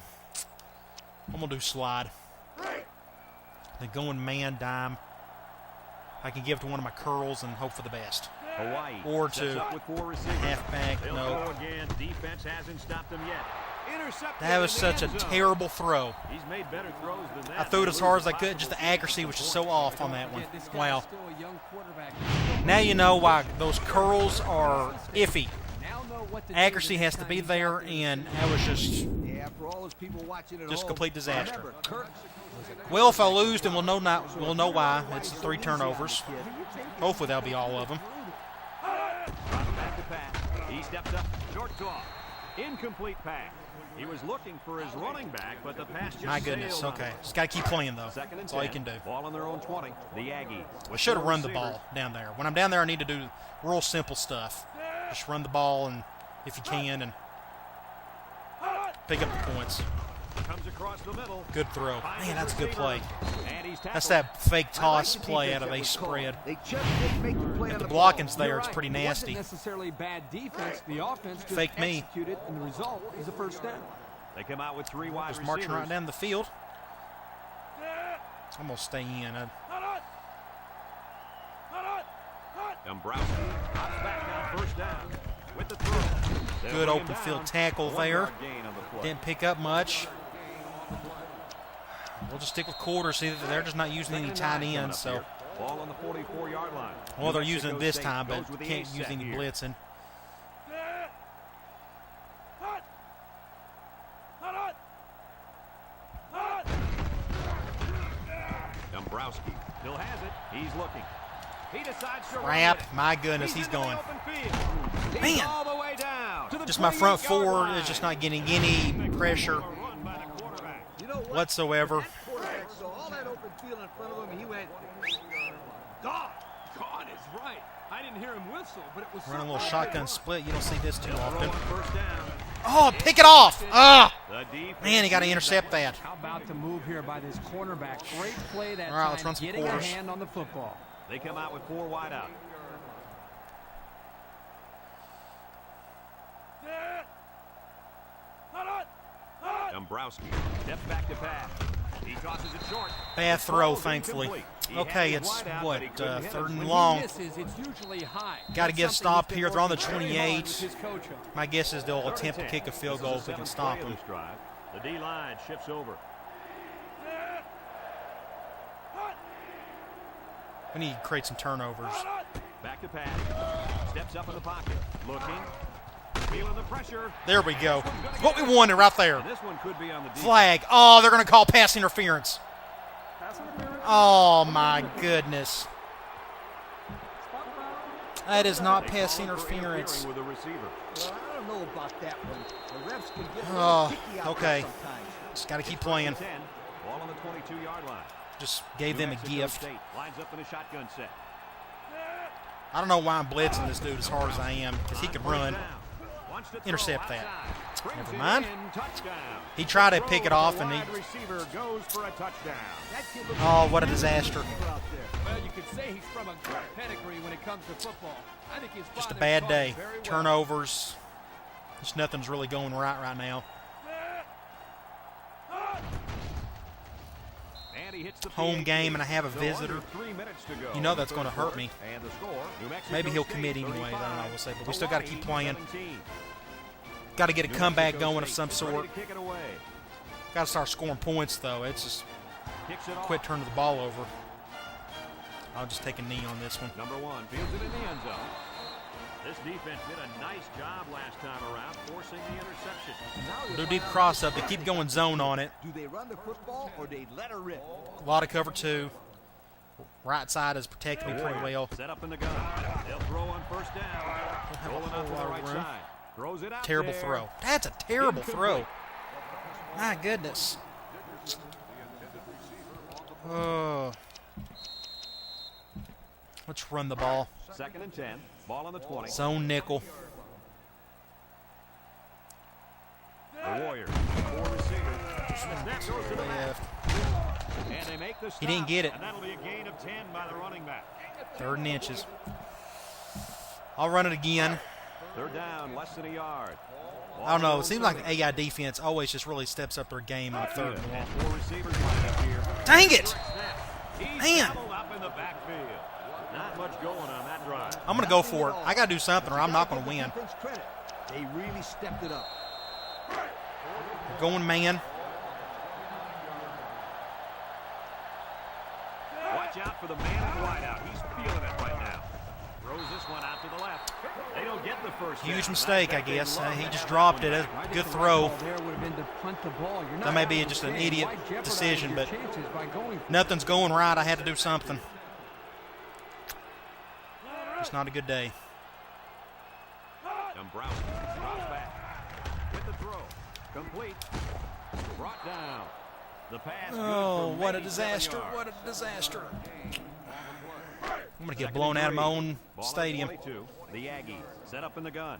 slide. They're going man dime. I can give to one of my curls and hope for the best. Hawaii Or sets to up with 4 receivers. halfback. They'll No. go again. Defense hasn't stopped them yet. Intercepted That was in the such a end zone. terrible throw. He's made better throws than that. I threw it as hard as I They could. lose Just the possible accuracy was just so off on that one. This guy's Wow. still a young quarterback. Now you know why those curls are iffy. Now know what to do Accuracy the has next to time be he's there, out there. and that was just Yeah, for all those people watching at Just home, complete disaster. remember, Kirk was a well. If I lose, then we'll know why. It's 3 turnovers. Hopefully that'll be all of them. back to pass. He steps up. Short toss. Incomplete pass. He was looking for his running back, but the pass just My goodness. sailed on Okay, him. just got to keep playing though. Second and That's all you 10. can do. Ball on their own 20. The Aggies. I should have run the ball down there. When I'm down there, I need to do real simple stuff. Just run the ball, and if you can, and pick up the points. Comes across the middle. Good throw. Man, that's a good play. And he's That's tackled. that fake toss play out of a spread. They just didn't make the play If on the the ball. blocking's there, it's pretty It nasty. wasn't necessarily bad defense. The offense just Fake me. executed, and the result is a first down. They come out with 3 wide Just receivers. marching right down the field. I'm going to stay in. Dombrowski drops back now, first down. With the throw. They'll Good bring him open down. field tackle 1 there. yard gain on the play. Didn't pick up much. We'll just stick with quarters. See, they're just not using any tight ends, so. Ball on the 44-yard line. Well, they're New using it Mexico this State time, but goes with the can't ace use set any here. blitzing. Dombrowski still has it. He's looking. He decides to Crap. run it. My goodness, he's into the going. open field. Man. He's all the way down to the Just my front 28-yard four line. is just not getting any pressure Run by the quarterback. You know what? whatsoever. That quarterback saw all that open field in front of him, and he went, God. God is right. I didn't hear him whistle, but it was Running a little certainly shotgun split. You don't see this too Throw often. on first down. Oh, pick it off. Ah, The defense man, he got to intercept that. How about the move here by this cornerback? Great play that All right, time, let's run some getting quarters. a hand on the football. They come out with 4 wide out. Dombrowski steps back to pass. He tosses it short. Bad throw, Throws thankfully. incomplete. He Okay, had his it's wide out, what, but he couldn't hit it. third and When long. he misses, it's usually high. Got to That's get something stopped he's been here. They're on the working very hard 28. with his coach on. My guess is they'll Third and attempt to 10. kick a field This goal is if we can the stop 7th play them. of this drive. The D-line shifts over. We need to create some turnovers. Back to pass. Steps up in the pocket. Looking. Feeling the pressure. There we go. What we wanted right there. And this one could be on the defense. Flag. Oh, they're going to call pass interference. Oh, my goodness. That is not They pass call him for interference. interfering with the receiver. Well, I don't know about that one. The refs can get a Oh, little picky out okay. there sometimes. Just got to keep It's playing. 10. Ball on the 22-yard line. Just gave them a New Mexico gift. State lines up in a shotgun set. I don't know why I'm blitzing this dude as hard as I am, because he On can first run. down. Wants to throw Intercept that. outside. Brings Never it mind. in. Touchdown. He tried to The pick it throw off, to the and he- wide receiver goes for a touchdown. That kid looks Oh, like what a a disaster. receiver out there. Well, you could say he's from a good pedigree when it comes to football. I think his Just a father bad taught day. him very well. Turnovers. Just nothing's really going right now. And he hits the Home PAT. game, and I have a So visitor. under 3 minutes to go You know in the that's gonna third hurt quarter. me. And the score, New Mexico Maybe he'll State commit anyways, I don't know, 35, we'll see, but we still gotta keep Hawaii playing. 17. Got to get a New comeback Mexico going of State some is ready sort. to kick it away. Got to start scoring points, though. It's just Kicks it off. quit turning the ball over. I'll just take a knee on this one. Number 1 fields it in the end zone. This defense did a nice job last time around, forcing the interception. Now they're Do a deep finding cross up. out They keep going zone on it. Do they run the football or they let her rip? A lot of cover two. Right side is protecting me pretty well. Set up in the gun. They'll throw on first down. have a Rolling out to whole the lot right of room. side. Throws it out Terrible there. throw. That's a terrible throw. My goodness. Oh. Let's run the ball. 2nd and 10. Ball on the 20. Zone nickel. The Warriors. 4 receivers. And the snap goes to the back. Left. And they make the stop. He didn't get it. And that'll be a gain of 10 by the running back. 3rd and inches. I'll run it again. They're down less than a yard. I don't know. It seems like the AI defense always just really steps up their game in the 3rd and long. 4 receivers lined up here. Dang it! Snap. He's Man. doubled up in the backfield. Not much going on that drive. I'm going to go for it. I got to do something or I'm not going to win. Defense credit. They really stepped it up. Going man. Watch out for the man in wideout. He's feeling it right now. Throws this one out to the left. They don't get the first Huge down. mistake, I bet they guess. love He that just back dropped one it. back. I think Good the throw. right call there would have been to punt the ball. You're not That may be out of just the an game. idiot Why jeopardize decision, your but chances by going for it? Nothing's going right. I had to do something. It's not a good day. Dombrowski drops back. With the throw. Complete. Brought down. The pass. good Oh, for what a maybe 7 disaster. yards. What a disaster. I'm going to get 2nd blown and out of my 3. own Ball on stadium. 22. The Aggies set up in the gun.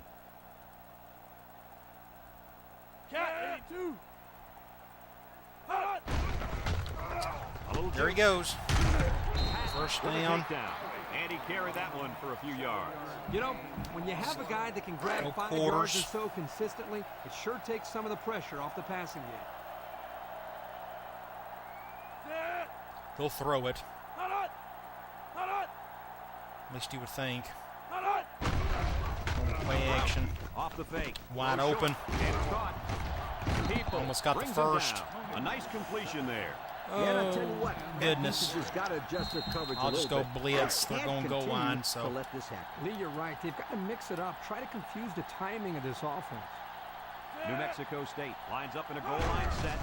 There he goes. First down. And he carried that one for a few yards. You know, when you have a guy that can grab 5 yards or so consistently, it sure takes some of the pressure off the passing game. He'll throw it. At least you would think. Play action. Off the fake. Wide open. And it's caught. Almost got the first. A nice completion there. And I tell you what, Goodness. just got to adjust their coverage I'll a just little go bit. blitz. They They're can't going goal continue line, to so let this happen. Lee, you're right. They've got to mix it up. Try to confuse the timing of this offense. New Mexico State lines up in a goal line set.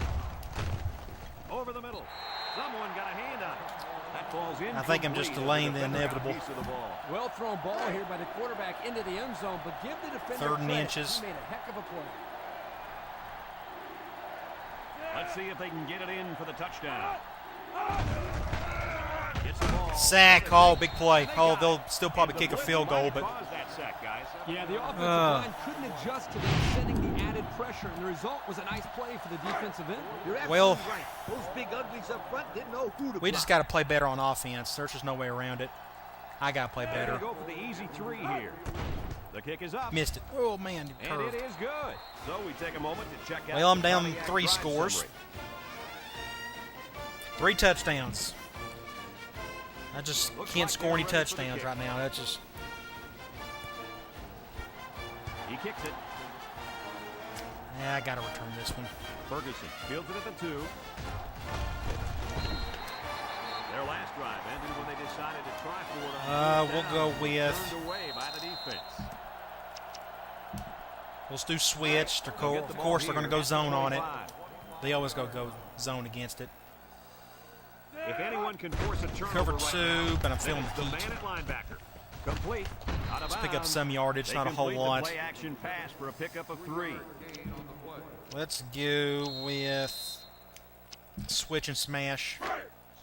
Over the middle. Someone got a hand on it. That falls in. I think I'm just delaying the inevitable. Well thrown ball here by the quarterback into the end zone, but give the defender 3rd and credit. inches. He made a heck of a play. Let's see if they can get it in for the touchdown. Gets the ball. Sack. Oh, big play. Oh, they'll still probably kick a field goal, but That sack, guys. Yeah, the offensive line couldn't adjust to them sending the added pressure, and the result was a nice play for the defensive end. You're absolutely Well, right. Those big uglies up front didn't know who to we just got to play better on offense. There's just no way around it. I got to play They're better. going to go for the easy 3 here. The kick is up. Missed it. Oh, man. And Curve. it is good. So we take a moment to check out. Well, I'm the down Pontiac 3 drive scores. summary. 3 touchdowns. I just can't score any touchdowns right now. That's just. He kicks it. Yeah, I got to return this one. Ferguson fields it at the 2. Their last drive ended when they decided to try for it. We'll go with. Turned away by the defense. Let's do switch. Of course, they're going to go zone on it. They always go zone against it. If anyone can force a turnover Cover right 2, now, but I'm feeling then the it's heat. the man at linebacker. Complete. Out of Let's pick up bounds. some yardage, They not a whole complete the lot. play action pass for a pickup of 3. Let's go with switch and smash.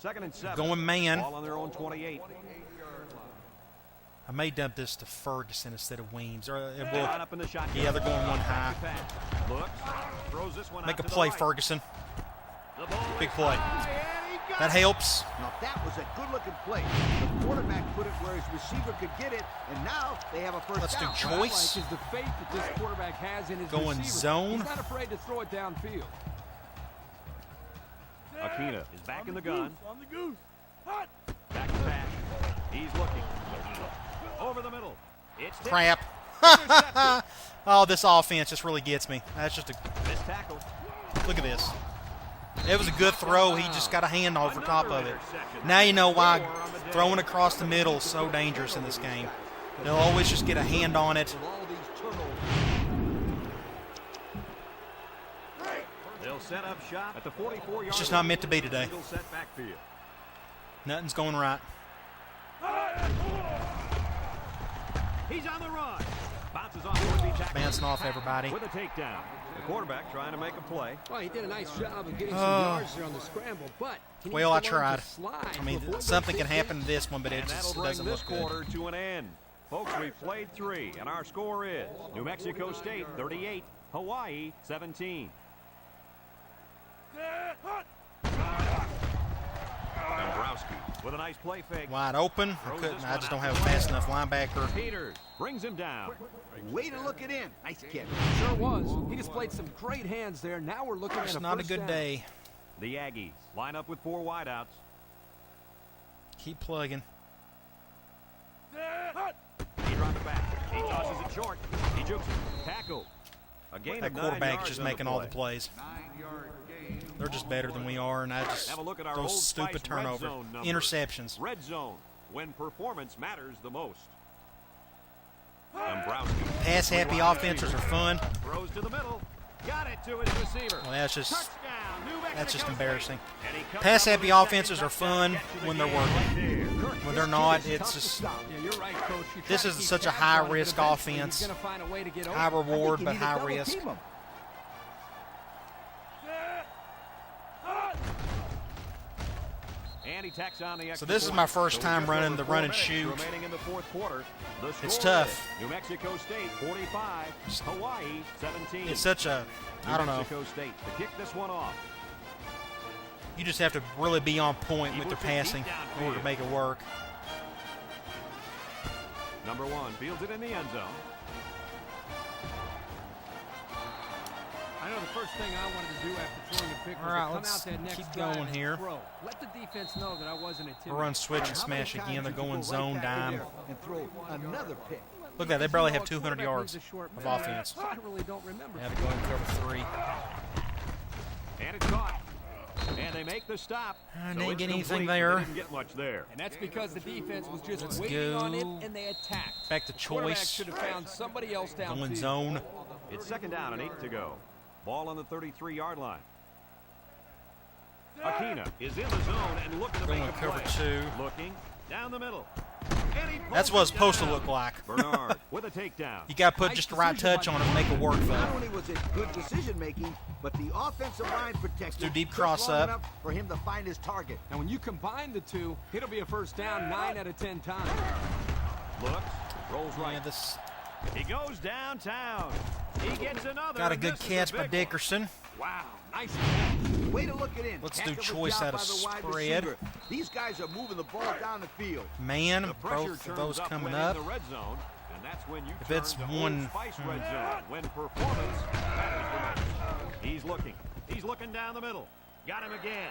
2nd and 7. Going man. Ball on their own 28. I may dump this to Ferguson instead of Weems. Or it Line will. up in the shotgun. Yeah, they're going one high. Pass. Looks. Throws this one Make out a to the play, right. Ferguson. The ball Big is play. high, and he got That it. helps. Now that was a good-looking play. The quarterback put it where his receiver could get it, and now they have a first Let's do down. choice. What I like is the faith that this quarterback has in his Going receiver. zone. He's not afraid to throw it downfield. Akina is back in the gun. On the goose. Back to pass. He's looking. Over the middle. It's tipped. Crap. Intercepted. Oh, this offense just really gets me. That's just a. Missed tackle. Look at this. It was a good throw. He just got a hand over top of it. Now you know why throwing across the middle is so dangerous in this game. They'll always just get a hand on it. With all these turnovers. They'll set up shop at the 44-yard It's just not meant to be today. Single set backfield. Nothing's going right. He's on the run. Bounces off would-be tackle. Bouncing off everybody. With a takedown. The quarterback trying to make a play. Well, he did a nice job of getting some yards there on the scramble, but he Well, I needs to learn tried. to slide I mean, to avoid something those can big happen to this one, but it And that'll just bring doesn't this look good. quarter to an end. Folks, we've played 3, and our score is New Mexico State 38, Hawaii 17. Dombrowski with a nice play fake. Wide open. I just don't have a fast enough linebacker. Peters brings him down. Way to look it in. Nice catch. Sure was. He displayed some great hands there. Now we're looking It's at a not a first good down. day. The Aggies line up with 4 wideouts. Keep plugging. He dropped it back. He tosses it short. He jukes it. Tackle. A gain That of 9 quarterback yards is just on the making all the play. plays. They're just better than we are, and I just Have a look at our Old those stupid Spice red turnovers, zone numbers. interceptions. Red zone, when performance matters the most. Dombrowski. Pass happy offenses are fun. Throws to the middle. Got it to his receiver. Well, that's just Touchdown, New Mexico that's just State. embarrassing. And he comes Pass up happy with his offenses second are touchdown fun catch of the when they're game working. right there. When they're not, This is it's tough to just stop. Yeah, you're right, Coach. You This try is to keep such a tabs on it, high-risk but eventually offense. He's gonna find a way to get high open. reward You but need to high double risk. team him. And he tacks on the So extra this is point. my first time just running over the 4 run and minutes shoot. remaining in the fourth quarter. The It's score tough. is New Mexico State 45, Hawaii 17. It's such a, I don't New know. Mexico State to kick this one off. You just have to really be on point with your passing in order to make it work. Number 1 fields it in the end zone. I know the first thing I wanted to do after throwing a pick was All right, to come let's out that next keep drive going and here. throw. Let the defense know that I wasn't intimidated. Run, switch, and smash again. They're going zone dime. And throw another pick. Look at that. They barely have 200 yards of offense. I really don't remember. Now they're going cover 3. And it's caught. And they make the stop. Didn't it's get anything complete, there. They didn't get much there. And that's because the defense was just Let's waiting on it, go. and they attacked. Back to Quarterback choice. should have found somebody else downfield. Going zone. It's 2nd down and 8 to go. Ball on the 33-yard line. Aquina is in the zone and looking to Going make a cover play. 2. Looking down the middle. And he That's pulls what it's it supposed to down. look like. Bernard with a takedown. You got to put just the right touch on it and make it work, Not though. only was it good decision-making, but the offensive line protected do deep just cross long up. enough for him to find his target. And when you combine the two, it'll be a first down 9 out of 10 times. Looks, rolls right. Yeah, this He goes downtown. He gets another. got a and good this is catch by big one. Dickerson. Wow, nice catch. Way to look it in. Let's Heck do of a choice job out of by the wide spread. receiver. These guys are moving the ball down the field. Man, The pressure both of turns those up coming when up. in the red zone, and that's when you If turn it's to one- Old Spice red zone when performance matters the most. He's looking. He's looking down the middle. Got him again.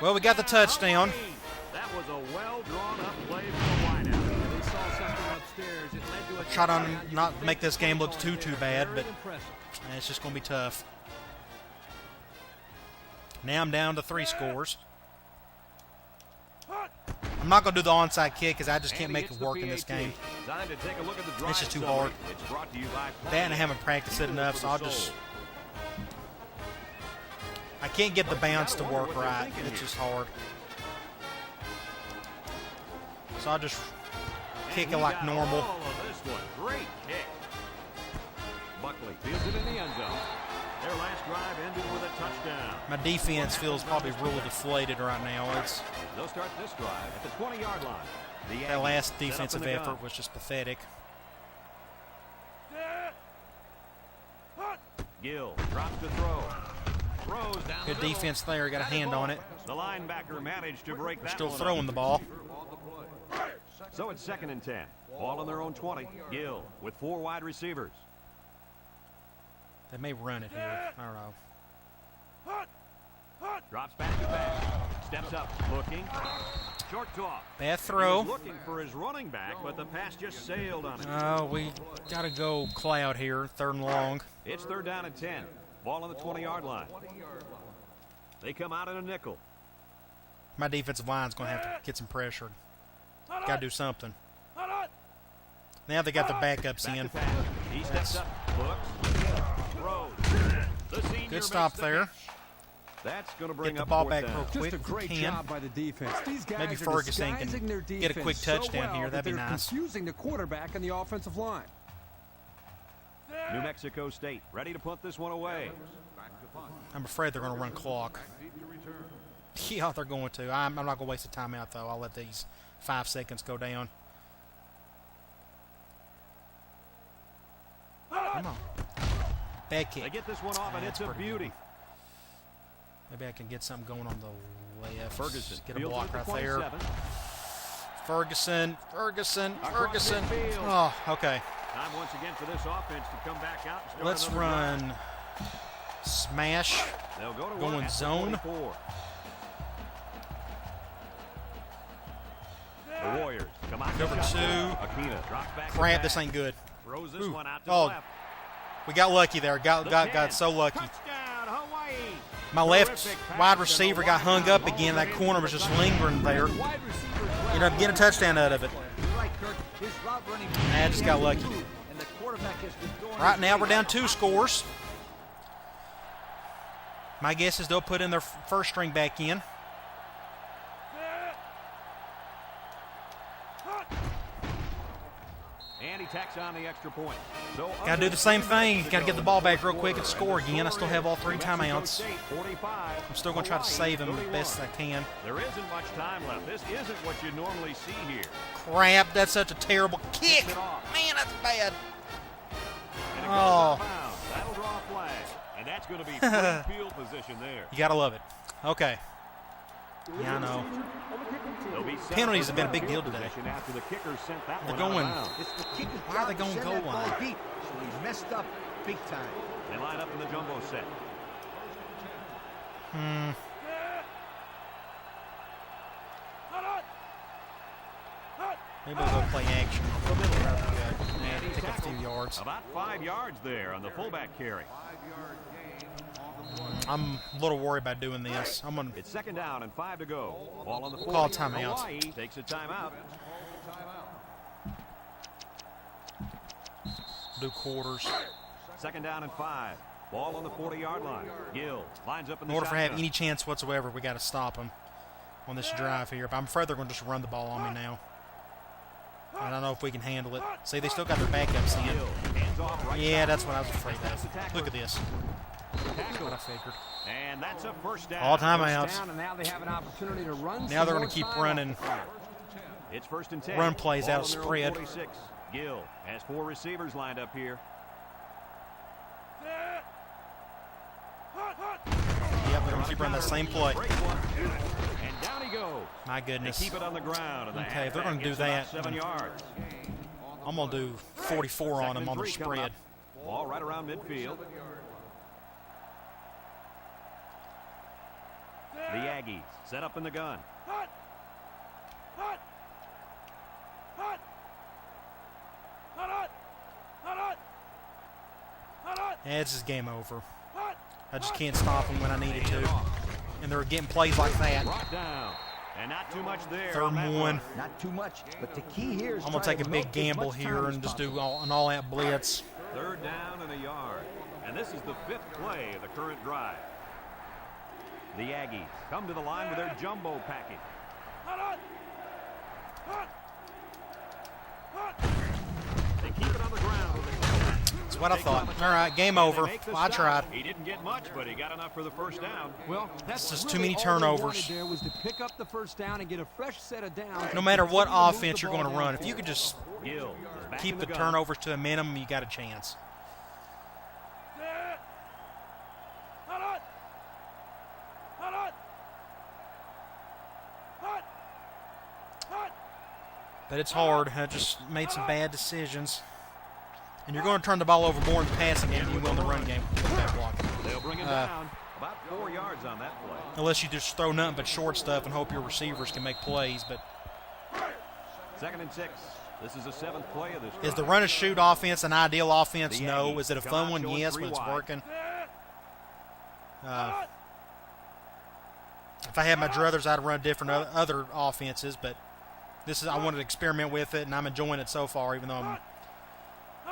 Well, we got the touchdown. Hawaii. That was a well drawn up play from the wideout. They saw something upstairs. It led to a Try to touchdown. You not can make this game look too bad, Very but impressive. it's just going to be tough. Now I'm down to 3 scores. I'm not going to do the onside kick because I just can't And he make hits it the work in this PAT. game. Time to take a look at the drive It's just too summary. hard. It's brought to you by That and I haven't practiced it enough, so I'll just... I can't get the bounce to work right. It's just hard. So I'll just kick it like normal. All of this one. Great kick. Buckley fields it in the end zone. Their last drive ended with a touchdown. My defense feels probably really deflated right now. It's They'll start this drive at the 20-yard line. The that Aggies last set up defensive in the gun. effort was just pathetic. Gill drops to throw. Throws down Good the middle. defense there. Got a hand on it. The linebacker managed to break They're that still one throwing up. the ball. So it's 2nd and 10. Ball on their own 20. Gill with 4 wide receivers. They may run it here. I don't know. Drops back to back. Steps up. Looking. Short toss. Bad He was throw. looking for his running back, but the pass just sailed on him. Oh, we got to go cloud here. 3rd and long. It's 3rd down and 10. Ball on the 20-yard line. They come out in a nickel. My defensive line's going to have to get some pressure. Got to do something. Now they got the backups Back in. to pass. He steps up. Looks. Throws. The senior Good stop makes the there. catch. That's going to bring Get the up ball 4th back down. real Just quick a if we great can. job by the defense. These guys Maybe are Ferguson can disguising their get a quick defense so touchdown well here. that That'd be they're nice. confusing the quarterback and the offensive line. New Mexico State ready to punt this one away. I'm afraid they're going to run clock. Yeah, they're going to. I'm not going to waste the timeout, though. I'll let these 5 seconds go down. Come on. Bad They kick. get this one off, and That's it's a pretty beauty. Maybe I can get something going on the left. Ferguson Get a fields block it at right the there. 27. Ferguson. Across midfield. Oh, okay. Time once again for this offense to come back out and start Let's another drive. run smash. They'll go to Going work at the zone. 24. The Warriors come out. Cover to shotgun. 2. Aquina drops back. to Crap, back. this ain't good. Throws this Ooh. one out to Oh, the left. We got lucky there. The Got 10. so lucky. Touchdown, Hawaii. My left Terrific pass wide and a receiver got hung wideout up again. That ball corner into was the just touchdown. lingering there. Wide receivers Ended up getting a touchdown out of it. You're right, Kirk. His route running. Nah, just got lucky. And the quarterback has been throwing Right his now we're weight down out. 2 scores. My guess is they'll put in their first string back in. And he tacks on the extra point. So Got to do the same thing. Got to get the ball back real quick and score again. I still have all 3 timeouts. I'm still going to try to save them as best as I can. There isn't much time left. This isn't what you normally see here. Crap, that's such a terrible kick. Gets it off. Man, that's bad. And it goes Oh. out of bounds. That'll draw a flag. And that's going to be free field position there. You got to love it. Okay. Yeah, I know. They'll be set Penalties up have been a for big deal field today. position after the kicker sent that They're one out of going. bounds. It's the kicker's Why are they job to going send goal that ball line? deep, so he messed up big time. They line up in the jumbo set. Maybe we'll go play action. Yeah, take a few yards. About 5 yards there on the fullback carry. I'm a little worried about doing this. I'm going It's second down and 5 to go. Ball on the Call 40. timeout. Hawaii takes a timeout. to do quarters. Second down and 5. Ball on the 40-yard line. Gill lines up in the In order for to have shotgun. any chance whatsoever, we got to stop them on this drive here. But I'm afraid they're going to just run the ball on me now. I don't know if we can handle it. See, they still got their backups in. Gill, hands off right Yeah, side. that's what I was afraid of. Look at this. Tackle. What I figured. And that's a first down. All timeouts. Down, and now they have an opportunity to run. Now they're going to keep running. It's first and 10. Run plays Ball out of on their own spread. 46. Gill has 4 receivers lined up here. Yep, they're going to keep running that same play. Break one. And down he goes. My They goodness. keep it on the ground. And the Okay, if they're halfback gonna do gets about that, 7 yards. I'm going to do 44 on them on their Second and 3 coming spread. up. Ball right around midfield. The Aggies set up in the gun. Yeah, it's just game over. I just can't stop them when I needed to. And they're getting plays like that. Brought down. And not too much there. Third on that and one. Not too much, but the key here is I'm going to try take a to big milk as gamble much here time as and just possible. do an all-out blitz. Third down and a yard. And this is the 5th play of the current drive. The Aggies come to the line with their jumbo package. They keep it on the ground with the tailback. That's what I thought. All right, game over. Well, I tried. He didn't get much, but he got enough for the first down. Well, that's just really too many all they turnovers. wanted there was to pick up the first down and get a fresh set of downs. No matter what Continue to move offense the you're going to ball run, if you downfield. could just Gill is back keep in the gun. turnovers to a minimum, you got a chance. But it's hard. I just made some bad decisions. And you're going to turn the ball over more in the passing game than you will in the run game with that block. They'll bring him down. About 4 yards on that play. Unless you just throw nothing but short stuff and hope your receivers can make plays. But Second and 6. This is the 7th play of this is the drive. run and shoot offense an ideal offense? The No. Aggies Is it a come fun out one? showing Yes, 3 when it's wide. working. If I had my druthers, I'd run different other offenses. But this is I wanted to experiment with it, and I'm enjoying it so far, even though I'm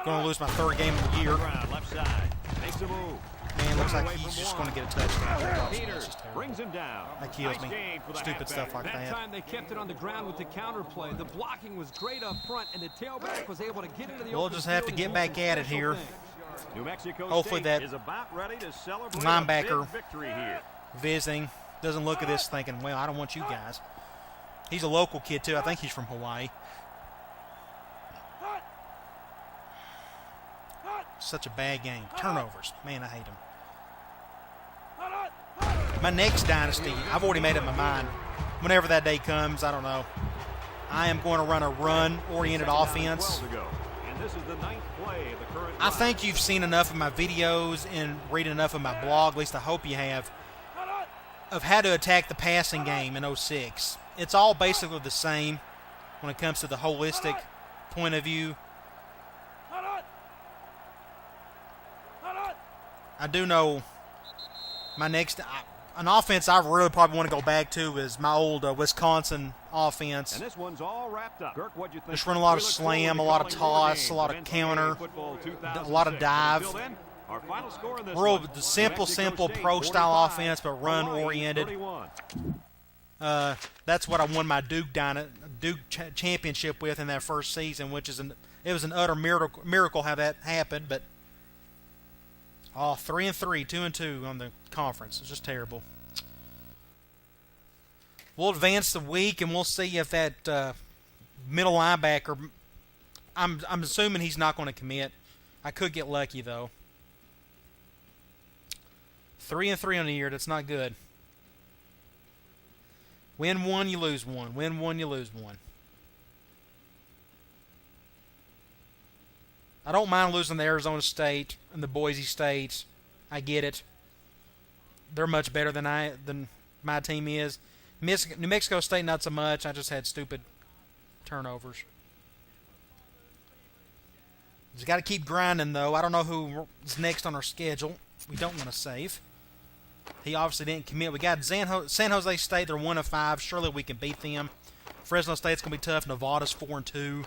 going to lose my 3rd game of the year. Around left side. Makes a move. Man, looks like Away he's from just one. going to get a touchdown. That's Peters just terrible. brings him down. That kills Nice me. gain for the Stupid halfback. stuff like That that. time they kept it on the ground with the counter play. The blocking was great up front, and the tailback was able to get into the We'll open just have to field get and do back some at it special here. things. New Mexico Hopefully State that is about ready to celebrate linebacker a big victory here. Visiting doesn't look at this thinking, well, I don't want you guys. He's a local kid, too. I think he's from Hawaii. Such a bad game. Turnovers. Man, I hate them. My next dynasty, I've already made up my mind. Whenever that day comes, I don't know. I am going to run a run-oriented offense. 12 to go. And this is the 9th play of the current I drive. think you've seen enough of my videos and read enough of my blog, at least I hope you have, of how to attack the passing game in 06. It's all basically the same when it comes to the holistic point of view. I do know my next an offense I really probably want to go back to is my old Wisconsin offense. And this one's all wrapped up. Kirk, what'd you think? Just run a lot of We look forward slam, to a lot of calling more toss, games a lot of NCAA counter, football a lot of 2006. dive. Until then, our final score in this Real one, New simple, Mexico State pro-style 45, offense, but Hawaii run-oriented. 31. That's what I won my Duke championship with in that first season, which is it was an utter miracle how that happened. But 3-3, 2-2 on the conference. It's just terrible. We'll advance the week, and we'll see if that middle linebacker. I'm assuming he's not going to commit. I could get lucky though. 3-3 on the year. That's not good. Win one, you lose one. Win one, you lose one. I don't mind losing to Arizona State and the Boise State. I get it. They're much better than my team is. New Mexico State, not so much. I just had stupid turnovers. Just got to keep grinding, though. I don't know who's next on our schedule. We don't want to save. He obviously didn't commit. We got San Jose State. They're 1 of 5. Surely we can beat them. Fresno State's going to be tough. Nevada's 4-2.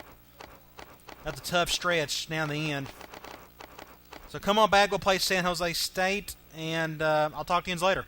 That's a tough stretch down the end. So come on back. We'll play San Jose State, and I'll talk to you later.